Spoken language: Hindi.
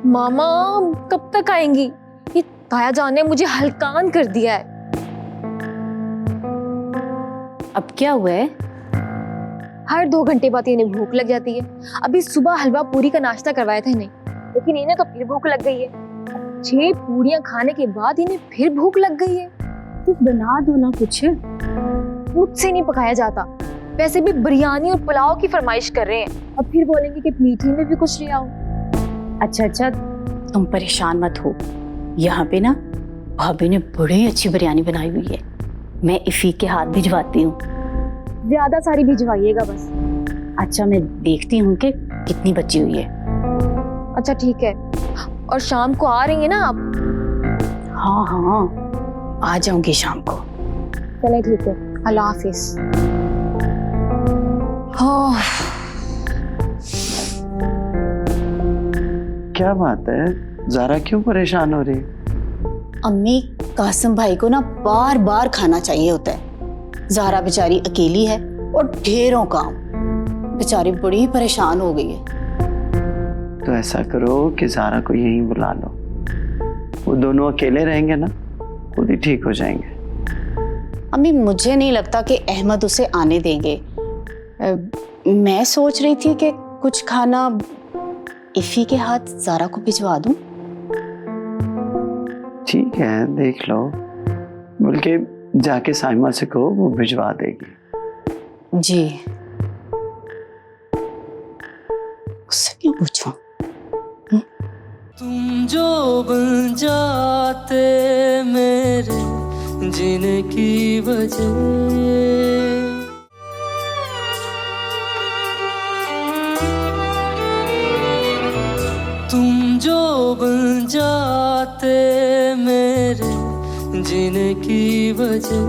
मामा कब तक आएंगी? ये ताया जान ने मुझे हलकान कर दिया है। अब क्या हुआ है? हर 2 घंटे बाद इन्हें भूख लग जाती है। अभी सुबह हलवा पूरी का नाश्ता करवाया था इन्हें, लेकिन इन्हें तो फिर भूख लग गई है। 6 पूरियां खाने के बाद इन्हें फिर भूख लग गई है। तो बना दो ना कुछ। मुझसे नहीं पकाया जाता। वैसे भी बिरयानी और पुलाव की फरमाइश कर रहे हैं, अब फिर बोलेंगे कि मीठे में भी कुछ ले आओ। अच्छा, तुम परेशान मत हो। यहाँ पे ना भाभी ने बड़ी अच्छी बिरयानी बनाई हुई है। मैं इफी के हाथ भिजवाती हूँ। ज्यादा सारी भिजवाइएगा बस। अच्छा, मैं देखती हूँ कि कितनी बची हुई है। अच्छा ठीक है। और शाम को आ रही है ना आप? हाँ, आ जाऊंगी शाम को। चले ठीक है, अल्लाह हाफिज। हाँ। क्या बात है, ज़ारा क्यों परेशान हो रही? अम्मी, कासिम भाई को ना बार बार खाना चाहिए होता है। ज़ारा बेचारी अकेली है और ढेरों काम, बेचारी बड़ी परेशान हो गई है। तो ऐसा करो कि ज़ारा को यहीं बुला लो, वो दोनों अकेले रहेंगे ना, खुद ही ठीक हो जाएंगे। अम्मी, मुझे नहीं लगता कि अहमद उसे आने देंगे। मैं सोच रही थी कि कुछ खाना इफी के हाथ ज़ारा को भिजवा दूं। ठीक है, देख लो, बल्कि जाके साइमा से कहो, वो भिजवा देगी। जी, उससे क्यों पूछूं? तुम जो बन जाते मेरे जीने की वजह, तुम जो बन जाते मेरे जीने की वजह।